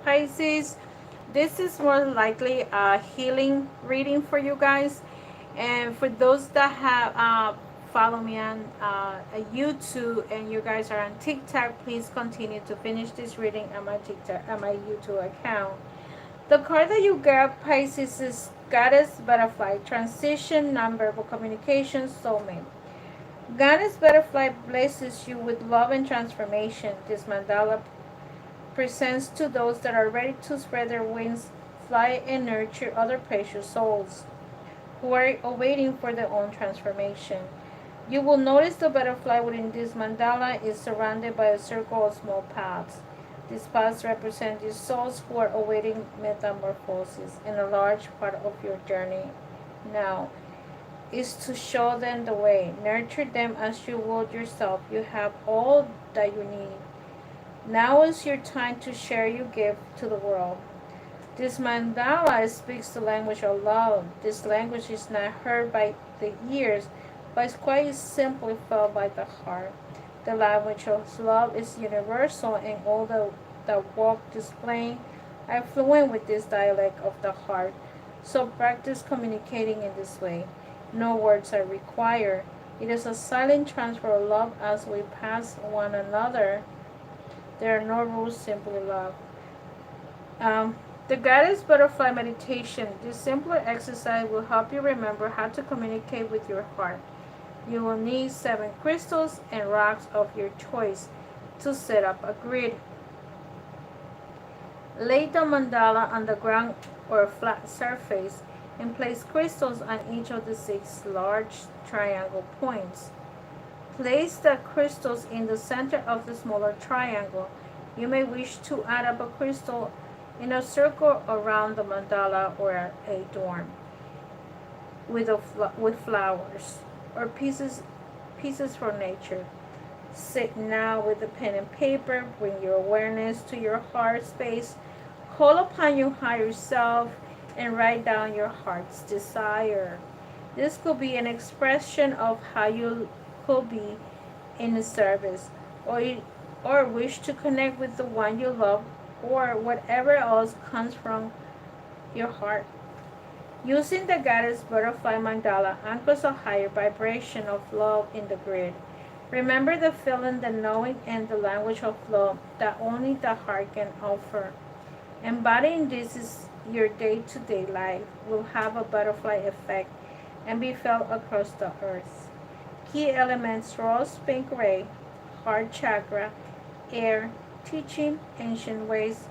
Pisces, this is more likely a healing reading for you guys. And for those that have follow me on YouTube and you guys are on TikTok, please continue to finish this reading on my TikTok, on my YouTube account. The card that you get, Pisces, is Goddess Butterfly, Transition, Nonverbal Communication, Soulmate. Goddess Butterfly blesses you with love and transformation. This mandala presents to those that are ready to spread their wings, fly, and nurture other precious souls who are awaiting for their own transformation. You will notice the butterfly within this mandala is surrounded by a circle of small paths. These paths represent these souls who are awaiting metamorphosis, and a large part of your journey now is to show them the way. Nurture them as you would yourself. You have all that you need. Now is your time to share your gift to the world. This mandala speaks the language of love. This language is not heard by the ears, but is quite simply felt by the heart. The language of love is universal, and all that walk displaying are fluent with this dialect of the heart. So practice communicating in this way. No words are required. It is a silent transfer of love as we pass one another. There are no rules, simply love. The Goddess Butterfly Meditation. This simpler exercise will help you remember how to communicate with your heart. You will need 7 crystals and rocks of your choice to set up a grid. Lay the mandala on the ground or flat surface and place crystals on each of the 6 large triangle points. Place the crystals in the center of the smaller triangle. You may wish to add up a crystal in a circle around the mandala or a dorm with flowers or pieces from nature. Sit now with the pen and paper. Bring your awareness to your heart space. Call upon your higher self and write down your heart's desire. This could be an expression of how you could be in the service, or wish to connect with the one you love, or whatever else comes from your heart. Using the Goddess Butterfly Mandala anchors a higher vibration of love in the grid. Remember the feeling, the knowing, and the language of love that only the heart can offer. Embodying this is your day-to-day life will have a butterfly effect and be felt across the earth. Key elements: rose pink ray, heart chakra, air, teaching, ancient ways,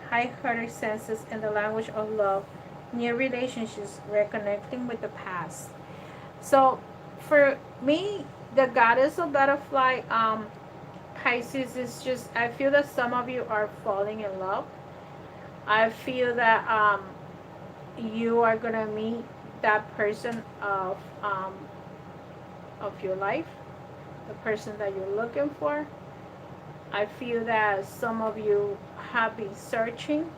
high-hearted senses, and the language of love, new relationships, reconnecting with the past. So for me, the Goddess of Butterfly, Pisces, is just, I feel that some of you are falling in love. I feel that you are gonna meet that person of your life, the person that you're looking for. I feel that some of you have been searching,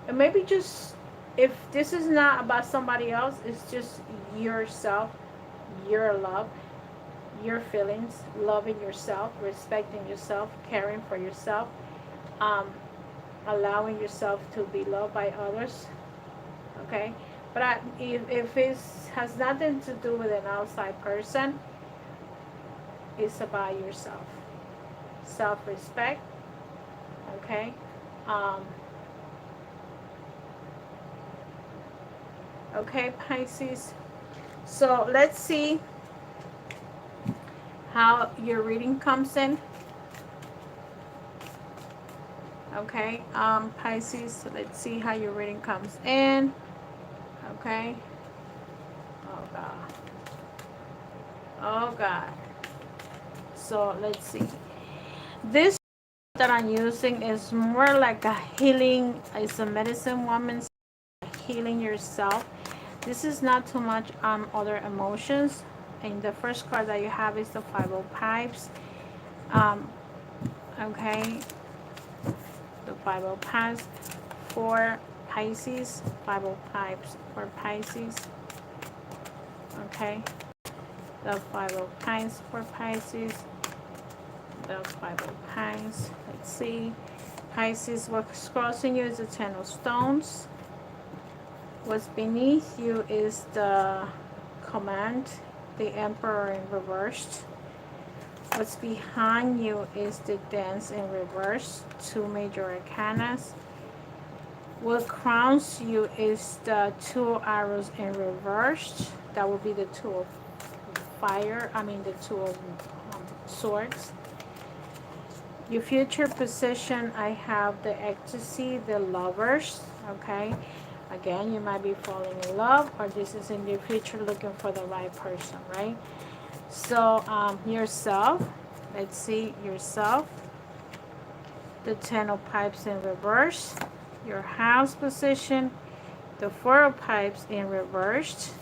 and maybe just, if this is not about somebody else, it's just yourself, your love, your feelings, loving yourself, respecting yourself, caring for yourself, allowing yourself to be loved by others. Okay, but if it has nothing to do with an outside person, it's about yourself, self-respect. Okay, okay, Pisces. So let's see how your reading comes in. Okay, Pisces, so let's see how your reading comes in. Okay. Oh God. Oh God. So let's see. This that I'm using is more like a healing. It's a medicine woman, healing yourself. This is not too much on other emotions. And the first card that you have is the Five of Pipes. Okay. The Five of Pipes for Pisces. Five of Pipes for Pisces. Okay. The Five of Pipes for Pisces. The Five of Pipes. Let's see. Pisces, what's crossing you is the Ten of Stones. What's beneath you is the Command, the Emperor in reversed. What's behind you is the Dance in reverse, two major arcanas. What crowns you is the Two of Arrows in reversed. That will be the Two of Fire, the Two of Swords. Your future position, I have the Ecstasy, the Lovers, okay? Again, you might be falling in love, or this is in your future looking for the right person, right? So, yourself, let's see, yourself, the Ten of Pipes in reverse, your house position, the Four of Pipes in reversed,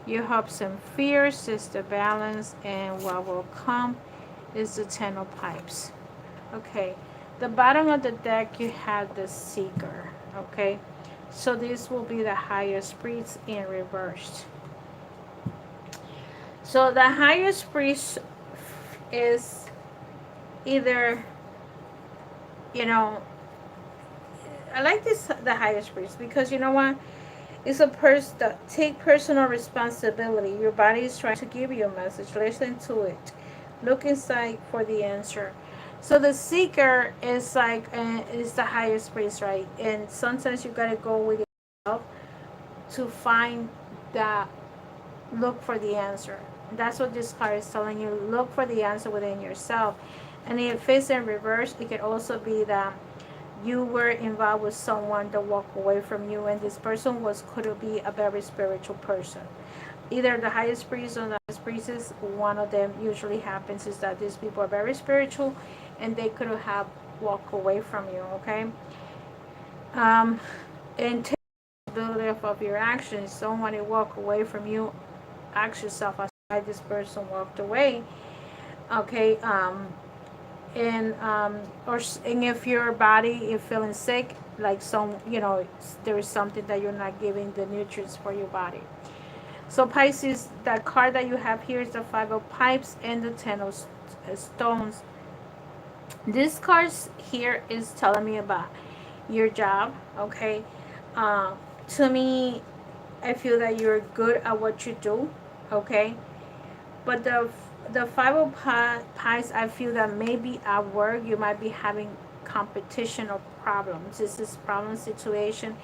your hopes and fears is the Balance, and what will come is the Ten of Pipes. Okay, the bottom of the deck you have the Seeker, okay? So this will be the highest priest in reversed. So the highest priest is either, I like this, the highest priest, because you know what? It's a person that take personal responsibility. Your body is trying to give you a message. Listen to it. Look inside for the answer. So the Seeker is like is the highest priest, right? And sometimes you gotta go with yourself to find that. Look for the answer. That's what this card is telling you. Look for the answer within yourself. And if it's in reverse, it could also be that you were involved with someone that walked away from you, and this person could be a very spiritual person. Either the highest priest or the highest priestess, one of them usually happens is that these people are very spiritual and they could have walked away from you, okay? And take responsibility of your actions. Someone who walk away from you, ask yourself why this person walked away, okay? And if your body is feeling sick, like there is something that you're not giving the nutrients for your body. So Pisces, that card that you have here is the Five of Pipes and the Ten of Stones. This card here is telling me about your job, okay? To me, I feel that you're good at what you do, okay? But the Five of Pipes, I feel that maybe at work you might be having competition or problems. This is problem situation.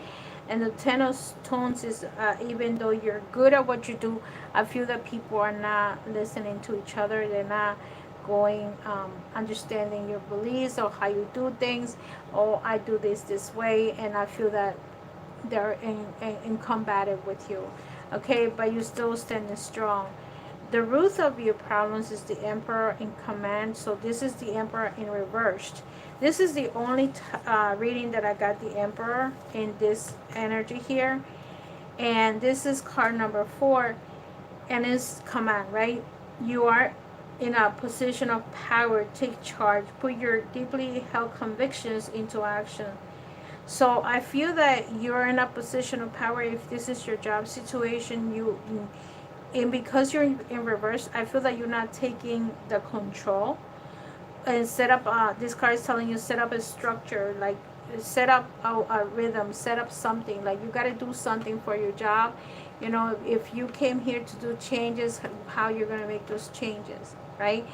And the Ten of Stones is even though you're good at what you do, I feel that people are not listening to each other. They're not going understanding your beliefs or how you do things. Oh, I do this way, and I feel that they're in combative with you, okay? But you still standing strong. The root of your problems is the Emperor in command. So this is the Emperor in reversed. This is the only reading that I got the Emperor in this energy here. And this is card number 4. And it's command, right? You are in a position of power. Take charge. Put your deeply held convictions into action. So I feel that you're in a position of power. If this is your job situation, and because you're in reverse, I feel that you're not taking the control and set up this card is telling you set up a structure, like set up a rhythm, set up something, like you got to do something for your job. If you came here to do changes, how you're going to make those changes, right?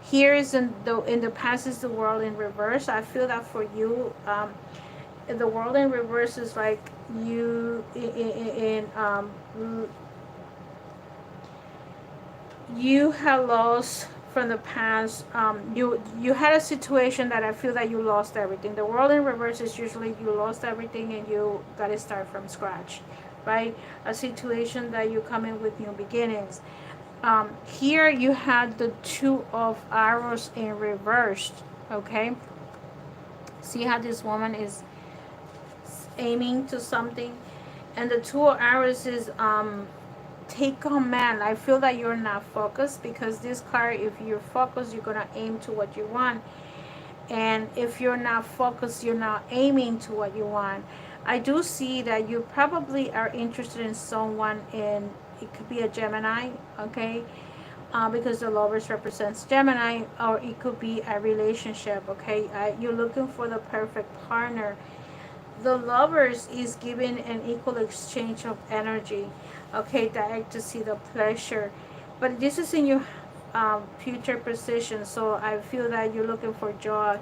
Here is in the past is the world in reverse. I feel that for you, the world in reverse is like you you have lost from the past. You had a situation that I feel that you lost everything. The world in reverse is usually you lost everything and you got to start from scratch, right? A situation that you come in with new beginnings. Here you had the Two of Arrows in reversed, okay? See how this woman is aiming to something, and the Two of Arrows is take command. I feel that you're not focused, because this card, if you're focused, you're gonna aim to what you want, and if you're not focused, you're not aiming to what you want. I do see that you probably are interested in someone, and it could be a Gemini, okay? because the lovers represents Gemini, or it could be a relationship. Okay, you're looking for the perfect partner. The lovers is giving an equal exchange of energy. Okay, direct to see the pleasure, but this is in your future position. So I feel that you're looking for joy.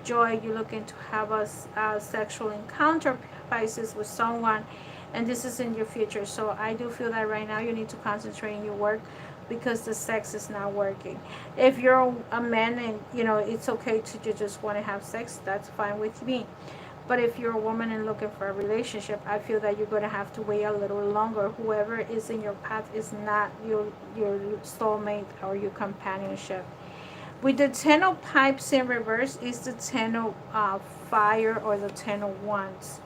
You're looking to have a sexual encounter, Pisces, with someone, and this is in your future. So I do feel that right now you need to concentrate in your work, because the sex is not working. If you're a man and it's okay to just want to have sex, that's fine with me. But if you're a woman and looking for a relationship, I feel that you're going to have to wait a little longer. Whoever is in your path is not your soulmate or your companionship. With the Ten of Pipes in reverse is the Ten of Fire, or the Ten of Wands.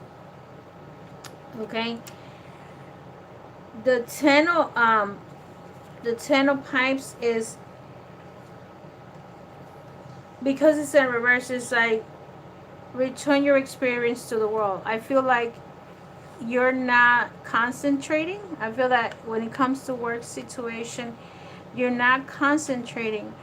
Okay, the Ten of Pipes is, because it's in reverse, it's like return your experience to the world. I feel like you're not concentrating. I feel that when it comes to work situation, you're not concentrating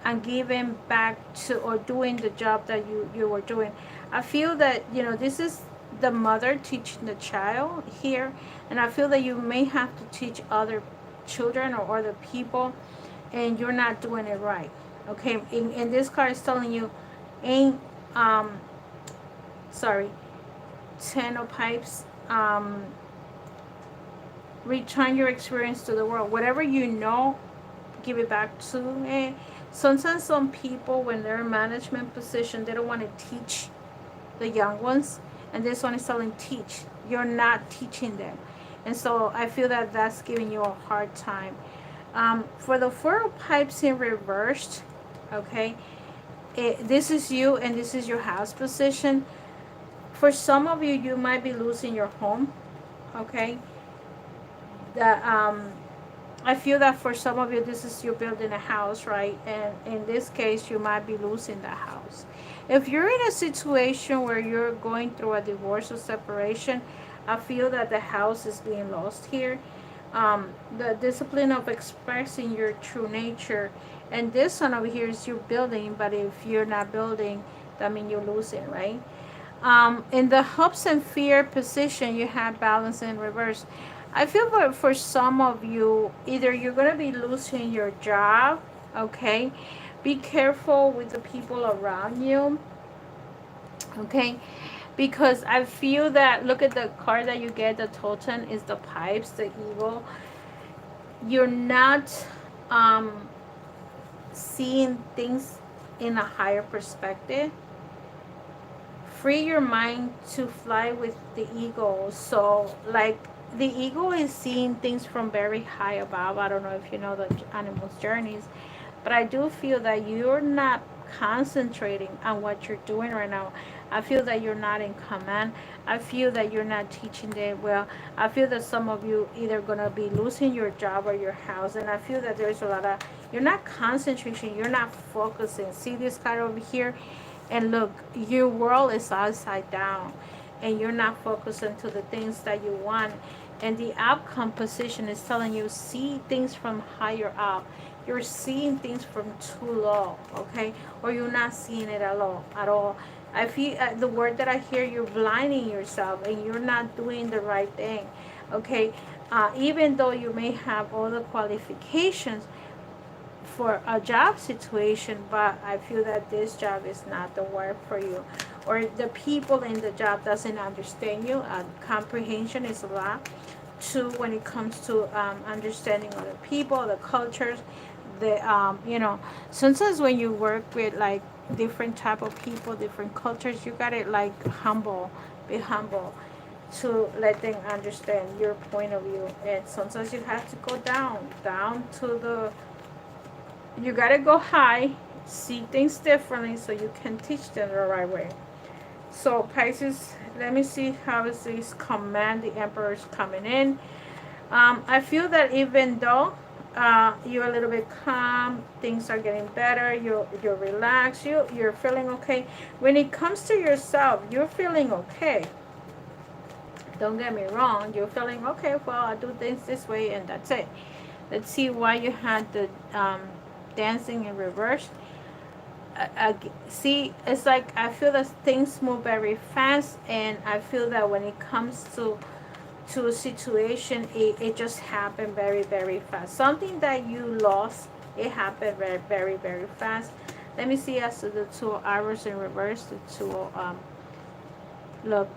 on giving back to, or doing the job that you were doing. I feel that this is the mother teaching the child here, and I feel that you may have to teach other children or other people, and you're not doing it right. Okay, in this card is telling you, ain't sorry, Ten of Pipes, return your experience to the world. Whatever you know, give it back to me. Sometimes some people, when they're in management position, they don't want to teach the young ones, and this one is telling teach. You're not teaching them, and so I feel that that's giving you a hard time. For the Four of Pipes in reversed, okay, this is you, and this is your house position. For some of you, you might be losing your home. Okay, that I feel that for some of you, this is you building a house, right? And in this case, you might be losing the house. If you're in a situation where you're going through a divorce or separation, I feel that the house is being lost here. The discipline of expressing your true nature, and this one over here is you building, but if you're not building, that means you're losing, right? In the hopes and fear position, you have balance in reverse. I feel for some of you, either you're going to be losing your job, okay? Be careful with the people around you, okay? Because I feel that, look at the card that you get, the totem is the pipes, the eagle. You're not seeing things in a higher perspective. Free your mind to fly with the eagle. So, like, the eagle is seeing things from very high above. I don't know if you know the animal's journeys, but I do feel that you're not concentrating on what you're doing right now. I feel that you're not in command. I feel that you're not teaching them well. I feel that some of you either gonna be losing your job or your house, and I feel that there's a lot of, you're not concentrating, you're not focusing. See this card over here, and look, your world is upside down, and you're not focusing to the things that you want. And the outcome position is telling you, see things from higher up. You're seeing things from too low, okay? Or you're not seeing it at all. I feel the word that I hear, you're blinding yourself, and you're not doing the right thing, okay? Even though you may have all the qualifications for a job situation, but I feel that this job is not the work for you, or the people in the job doesn't understand you. Comprehension is a lot too when it comes to understanding other people, the cultures, the sometimes when you work with like different type of people, different cultures, you gotta like be humble to let them understand your point of view. And sometimes you have to go down to the, you gotta go high, see things differently so you can teach them the right way. So Pisces, let me see how is this command. The Emperor is coming in. I feel that even though you're a little bit calm, things are getting better, you're relaxed, you're feeling okay. When it comes to yourself, you're feeling okay. Don't get me wrong, you're feeling okay, well, I do things this way and that's it. Let's see why you had the dancing in reverse. See, it's like I feel that things move very fast, and I feel that when it comes to a situation, it just happened very, very fast. Something that you lost, it happened very, very, very fast. Let me see as to the 2 hours in reverse. The two, look,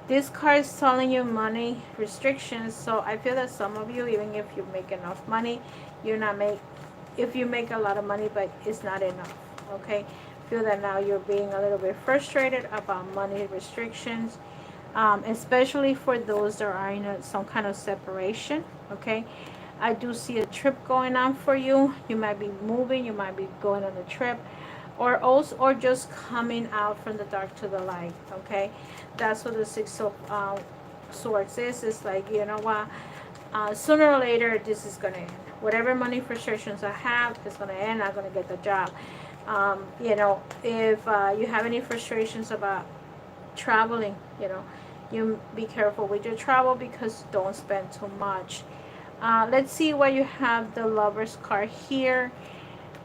this card is telling you money restrictions. So I feel that some of you, even if you make enough money, you're not make. If you make a lot of money, but it's not enough. Okay, feel that now you're being a little bit frustrated about money restrictions, especially for those that are in some kind of separation. Okay, I do see a trip going on for you. You might be moving, you might be going on a trip, or also, or just coming out from the dark to the light. Okay, that's what the Six of Swords is. It's like, you know what, sooner or later this is gonna end. Whatever money frustrations I have is gonna end. I'm gonna get the job. You know, if you have any frustrations about traveling, you know, you be careful with your travel, because don't spend too much. Let's see why you have the Lovers card here.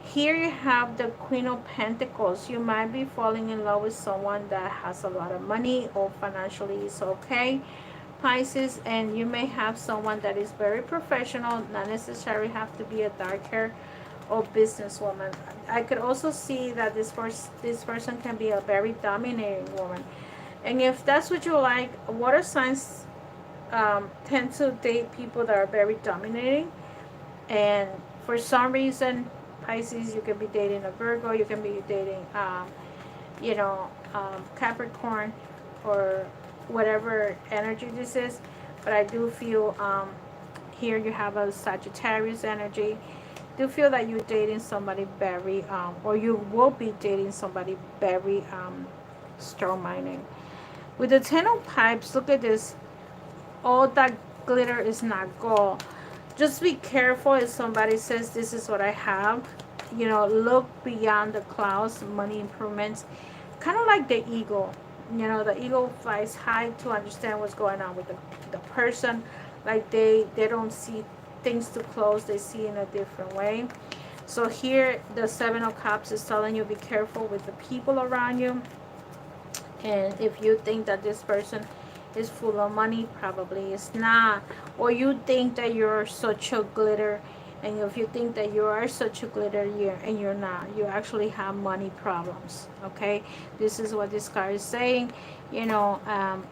Here you have the Queen of Pentacles. You might be falling in love with someone that has a lot of money or financially is okay, Pisces, and you may have someone that is very professional, not necessarily have to be a dark hair or businesswoman. I could also see that this person can be a very dominating woman. And if that's what you like, water signs tend to date people that are very dominating. And for some reason, Pisces, you can be dating a Virgo, you can be dating, you know, Capricorn, or whatever energy this is. But I do feel here you have a Sagittarius energy. Do feel that you're dating somebody very, or you will be dating somebody very strong-minded. With the Ten of Pipes, look at this. All that glitter is not gold. Just be careful if somebody says this is what I have. You know, look beyond the clouds. Money improvements, kind of like the eagle. You know, the eagle flies high to understand what's going on with the person. Like they don't see things too close, they see in a different way. So here the Seven of Cups is telling you be careful with the people around you. And if you think that this person is full of money, probably is not. Or you think that you're such a glitter, and if you think that you are such a glitter, and you're not, you actually have money problems. Okay, this is what this card is saying. You know,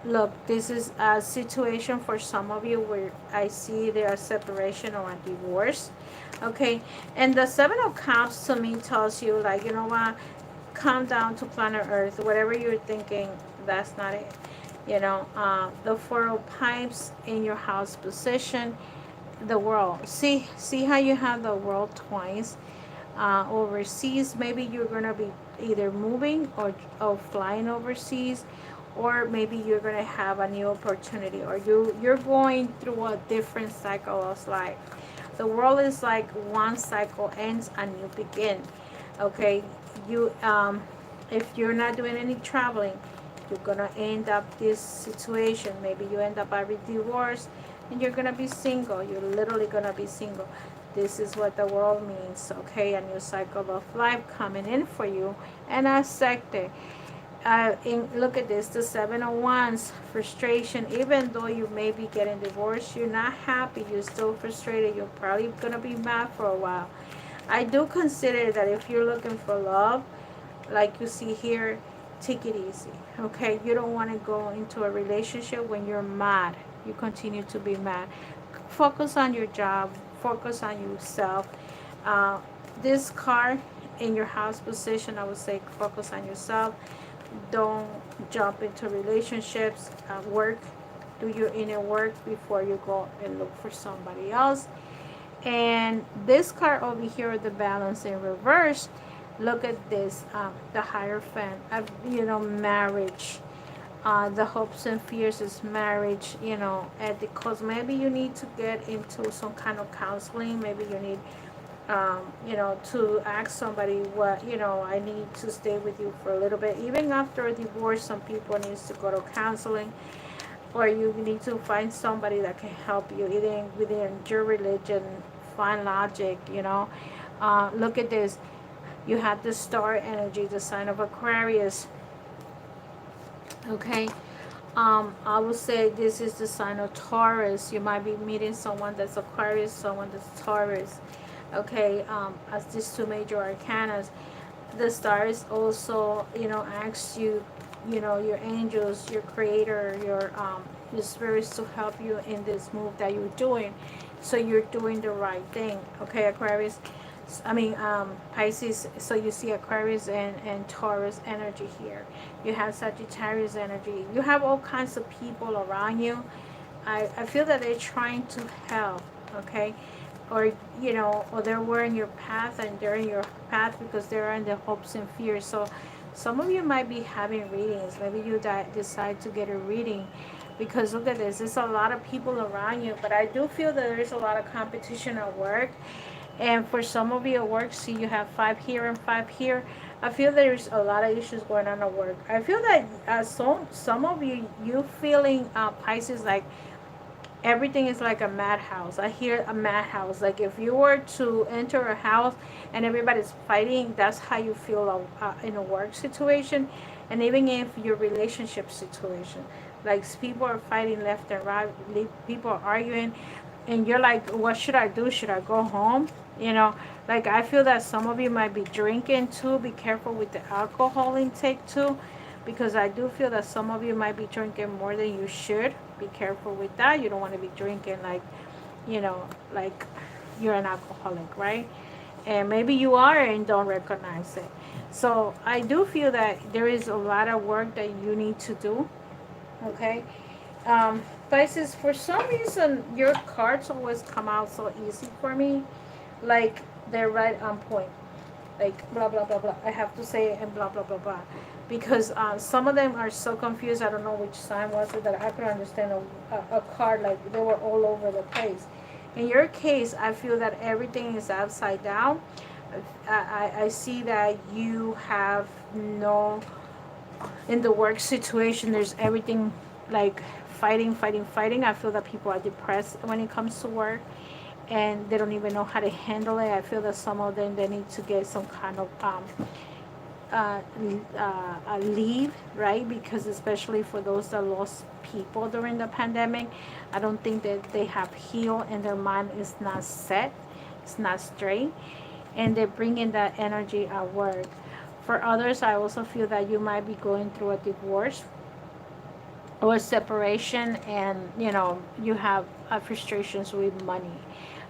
look, this is a situation for some of you where I see there a separation or a divorce. Okay, and the Seven of Cups to me tells you, like, you know what, calm down to planet Earth. Whatever you're thinking, that's not it. You know, the Four of Pipes in your house position, the World. See how you have the World twice. Overseas, maybe you're gonna be either moving or flying overseas, or maybe you're gonna have a new opportunity, or you're going through a different cycle of life. The World is like one cycle ends and you begin. Okay, you if you're not doing any traveling, you're gonna end up this situation. Maybe you end up by divorce, and you're gonna be single. You're literally gonna be single. This is what the World means. Okay, a new cycle of life coming in for you. And accept it. Look at this, the Seven of Wands, frustration. Even though you may be getting divorced, you're not happy, you're still frustrated, you're probably gonna be mad for a while. I do consider that if you're looking for love, like you see here, take it easy. Okay, you don't want to go into a relationship when you're mad. You continue to be mad. Focus on your job, focus on yourself. uh, this card in your house position, I would say focus on yourself. Don't jump into relationships. Work, do your inner work before you go and look for somebody else. And this card over here, the Balance in reverse, look at this, the Hierophant, you know, marriage. The hopes and fears is marriage, you know, because maybe you need to get into some kind of counseling. Maybe you need, you know, to ask somebody, what, you know, I need to stay with you for a little bit. Even after a divorce, some people needs to go to counseling, or you need to find somebody that can help you, either within your religion, fine logic, you know. Look at this. You have the star energy, the sign of Aquarius. Okay. I would say this is the sign of Taurus. You might be meeting someone that's Aquarius, someone that's Taurus. Okay. As these two major arcanas, the stars also, you know, asks you, you know, your angels, your creator, your spirits to help you in this move that you're doing, so you're doing the right thing. Okay, Aquarius, Pisces. So you see Aquarius and Taurus energy here. You have Sagittarius energy. You have all kinds of people around you. I feel that they're trying to help. Okay, or you know, or they were in your path and they're in your path because they're in the hopes and fears. So some of you might be having readings. Maybe you decide to get a reading, because look at this, there's a lot of people around you, but I do feel that there's a lot of competition at work. And for some of you at work, see, you have 5 here and 5 here. I feel there's a lot of issues going on at work. I feel that some of you feeling Pisces, like everything is like a madhouse. I hear a madhouse. Like if you were to enter a house and everybody's fighting, that's how you feel in a work situation, and even if your relationship situation, like people are fighting left and right, people are arguing, and you're like, what should I do? Should I go home? You know, like I feel that some of you might be drinking too. Be careful with the alcohol intake too, because I do feel that some of you might be drinking more than you should. Be careful with that. You don't want to be drinking like, you know, like you're an alcoholic, right? And maybe you are and don't recognize it. So I do feel that there is a lot of work that you need to do. Okay. Pisces, for some reason, your cards always come out so easy for me. Like they're right on point. Like blah blah blah blah. I have to say it and blah blah blah blah, because some of them are so confused. I don't know which sign was it that I could understand a card, like they were all over the place. In your case, I feel that everything is upside down. I see that you have no, in the work situation, there's everything like fighting, fighting, fighting. I feel that people are depressed when it comes to work, and they don't even know how to handle it. I feel that some of them, they need to get some kind of uh, leave, right? Because especially for those that lost people during the pandemic, I don't think that they have healed and their mind is not set, it's not straight, and they're bringing that energy at work. For others, I also feel that you might be going through a divorce or separation, and you know, you have frustrations with money.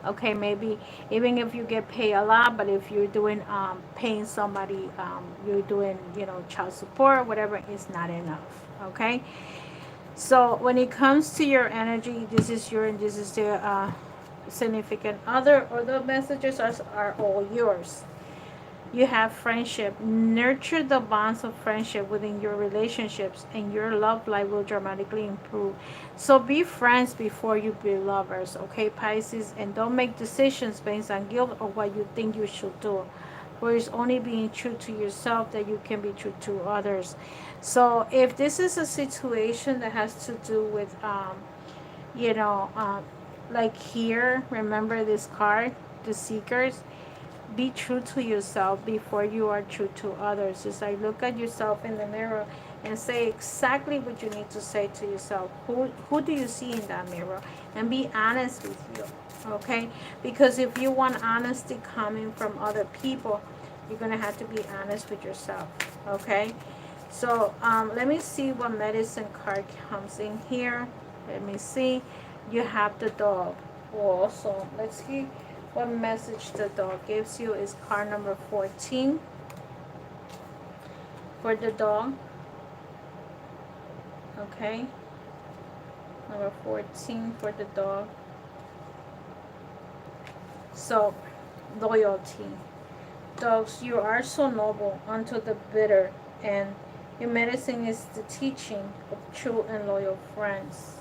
Okay, maybe even if you get paid a lot, but if you're doing paying somebody, you're doing, you know, child support, whatever, is not enough. Okay, so when it comes to your energy, this is your, and this is the significant other, or the messages are all yours. You have friendship. Nurture the bonds of friendship within your relationships, and your love life will dramatically improve. So be friends before you be lovers, okay, Pisces? And don't make decisions based on guilt or what you think you should do. For it's only being true to yourself that you can be true to others. So if this is a situation that has to do with, you know, like here, remember this card, the Seekers. Be true to yourself before you are true to others. It's like, look at yourself in the mirror and say exactly what you need to say to yourself. Who do you see in that mirror? And be honest with you, okay? Because if you want honesty coming from other people, you're going to have to be honest with yourself, okay? So let me see what medicine card comes in here. Let me see. You have the dog. Also, let's see what message the dog gives you. Is card number 14 for the dog. Okay, number 14 for the dog. So, loyalty. Dogs, you are so noble unto the bitter, and your medicine is the teaching of true and loyal friends.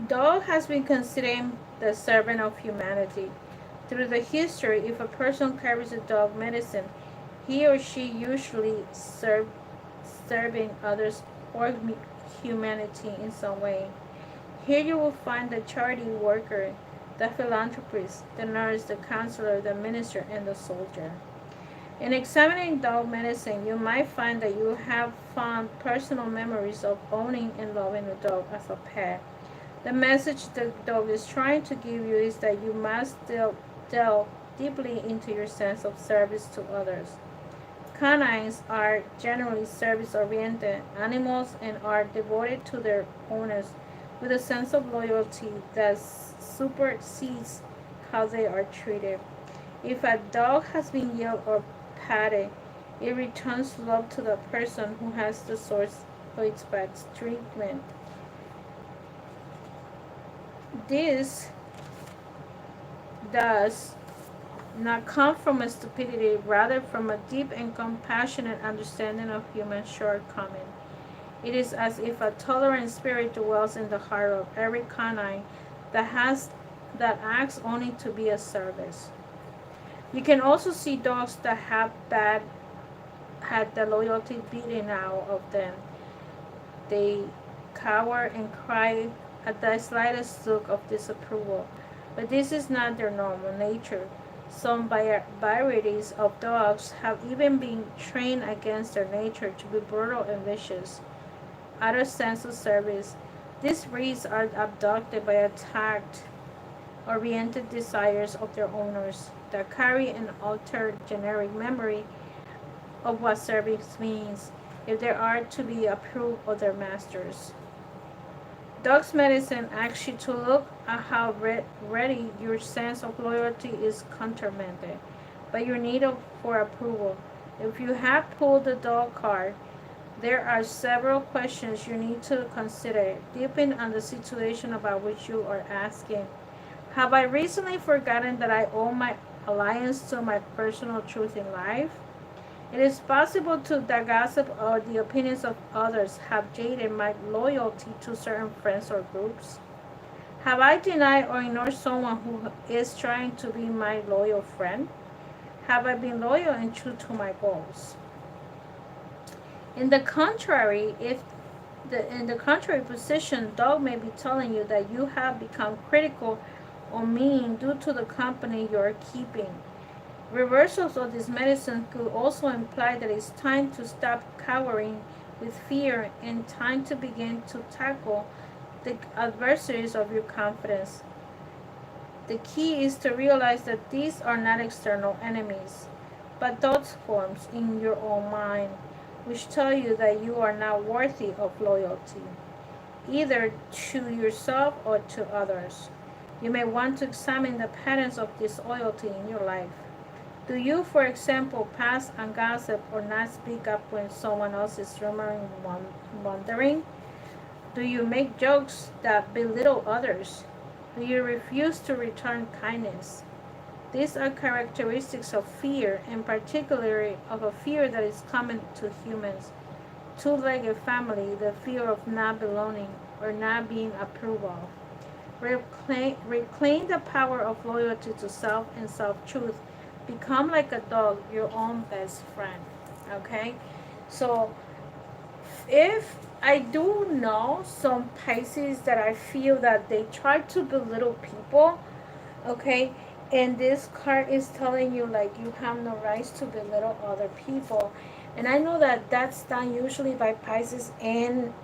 Dog has been considered the servant of humanity. Through the history, if a person carries a dog medicine, he or she usually serving others or humanity in some way. Here you will find the charity worker, the philanthropist, the nurse, the counselor, the minister, and the soldier. In examining dog medicine, you might find that you have fond personal memories of owning and loving a dog as a pet. The message the dog is trying to give you is that you must delve deeply into your sense of service to others. Canines are generally service-oriented animals and are devoted to their owners with a sense of loyalty that supersedes how they are treated. If a dog has been yelled or patted, it returns love to the person who has the source of its bad treatment. This does not come from a stupidity, rather from a deep and compassionate understanding of human shortcoming. It is as if a tolerant spirit dwells in the heart of every canine that acts only to be a service. You can also see dogs that have had the loyalty beaten out of them. They cower and cry at the slightest look of disapproval, but this is not their normal nature. Some varieties of dogs have even been trained against their nature to be brutal and vicious. Out of sense of service, these breeds are abducted by attacked oriented desires of their owners that carry an altered generic memory of what service means if they are to be approved of their masters. Dogs medicine asks you to look at how ready your sense of loyalty is countermanded by your need for approval. If you have pulled the dog card, there are several questions you need to consider, depending on the situation about which you are asking. Have I recently forgotten that I owe my allegiance to my personal truth in life? It is possible that gossip or the opinions of others have jaded my loyalty to certain friends or groups. Have I denied or ignored someone who is trying to be my loyal friend? Have I been loyal and true to my goals? In the contrary, in the contrary position, dog may be telling you that you have become critical or mean due to the company you are keeping. Reversals of this medicine could also imply that it's time to stop cowering with fear and time to begin to tackle the adversaries of your confidence. The key is to realize that these are not external enemies, but thought forms in your own mind, which tell you that you are not worthy of loyalty, either to yourself or to others. You may want to examine the patterns of disloyalty in your life. Do you, for example, pass on gossip or not speak up when someone else is rumoring wandering? Do you make jokes that belittle others? Do you refuse to return kindness? These are characteristics of fear, and particularly of a fear that is common to humans. Two-legged family, the fear of not belonging or not being approved of. Reclaim the power of loyalty to self and self-truth. Become like a dog, your own best friend. Okay? So, if I do know some Pisces that I feel that they try to belittle people, okay? And this card is telling you like you have no rights to belittle other people. And I know that that's done usually by Pisces and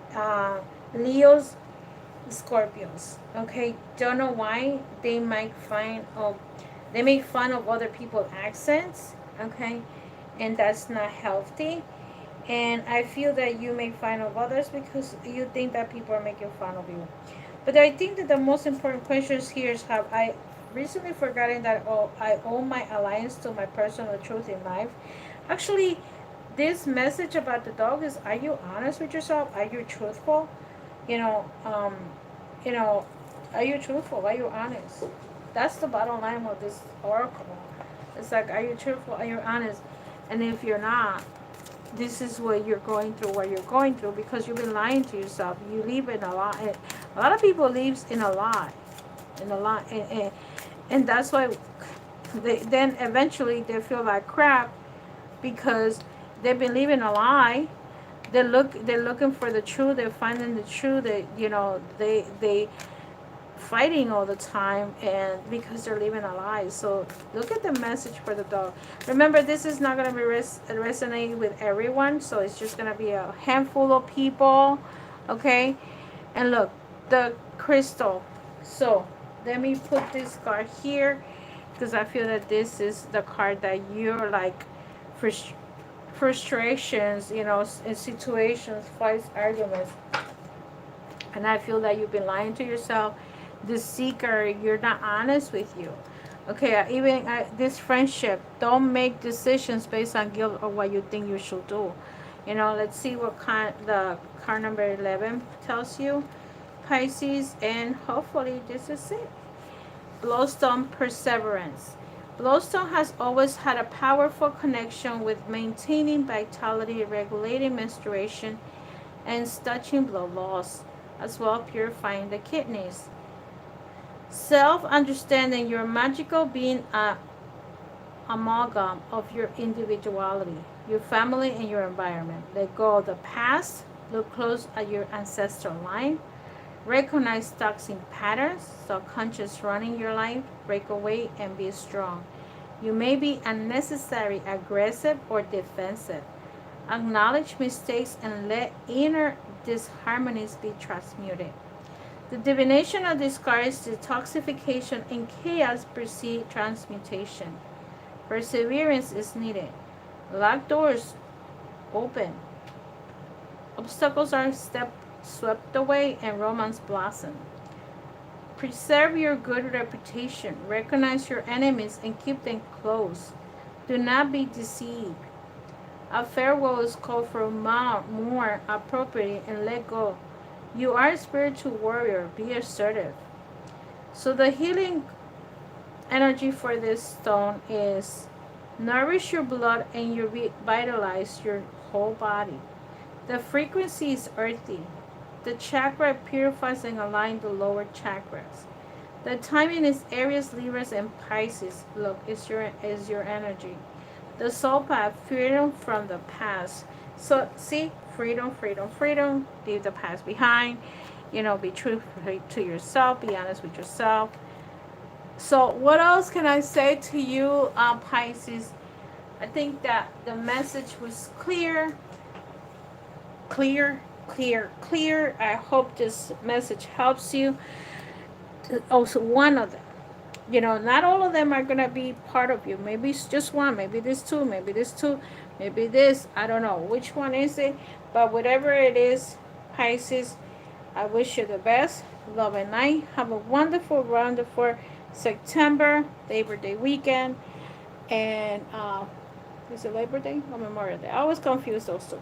Leos, Scorpios. Okay, don't know why they make fun of other people's accents. Okay, and that's not healthy. And I feel that you make fun of others because you think that people are making fun of you. But I think that the most important questions here is, have I recently forgotten that I owe my alliance to my personal truth in life? Actually, this message about the dog is, are you honest with yourself? Are you truthful? You know, um, you know, are you truthful? Are you honest? That's the bottom line of this oracle. It's like, are you truthful? Are you honest? And if you're not, this is what you're going through because you've been lying to yourself. You live in a lie. A lot of people live in a lie, and that's why then eventually they feel like crap because they've been living a lie, they're looking for the truth. They're finding the truth. They fighting all the time, and because they're living a lie. So look at the message for the dog. Remember, this is not going to be resonate with everyone, so it's just going to be a handful of people. Okay. And look, the crystal. So let me put this card here, because I feel that this is the card that you're like frustrations, in situations, fights, arguments. And I feel that you've been lying to yourself. The seeker, you're not honest with you. Okay, even this friendship, don't make decisions based on guilt or what you think you should do. Let's see what the card number 11 tells you, Pisces, and hopefully this is it. Glowstone perseverance. Glowstone has always had a powerful connection with maintaining vitality, regulating menstruation, and stretching blood loss, as well purifying the kidneys. Self-understanding, your magical being a amalgam of your individuality, your family, and your environment. Let go of the past. Look close at your ancestral line. Recognize toxic patterns, subconscious running your life. Break away and be strong. You may be unnecessary, aggressive, or defensive. Acknowledge mistakes and let inner disharmonies be transmuted. The divination of this card is detoxification and chaos precede transmutation. Perseverance is needed. Locked doors open. Obstacles are swept away and romance blossom. Preserve your good reputation. Recognize your enemies and keep them close. Do not be deceived. A farewell is called for more appropriate and let go. You are a spiritual warrior. Be assertive. So the healing energy for this stone is nourish your blood and you revitalize your whole body. The frequency is earthy. The chakra purifies and aligns the lower chakras. The timing is Aries, Libras, and Pisces. Look, is your energy. The soul path, freedom from the past. So see, freedom, freedom, freedom. Leave the past behind. Be true to yourself. Be honest with yourself. So what else can I say to you, Pisces? I think that the message was clear. Clear, clear, clear. I hope this message helps you. Also, one of them. Not all of them are going to be part of you. Maybe it's just one. Maybe this two. Maybe this two. Maybe this. I don't know. Which one is it? But whatever it is, Pisces, I wish you the best. Love and light. Have a wonderful, wonderful September, Labor Day weekend. And is it Labor Day or Memorial Day? I always confuse those two.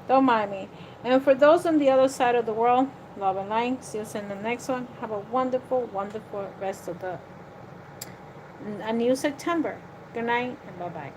Don't mind me. And for those on the other side of the world, love and light. See you in the next one. Have a wonderful, wonderful rest of a new September. Good night and bye-bye.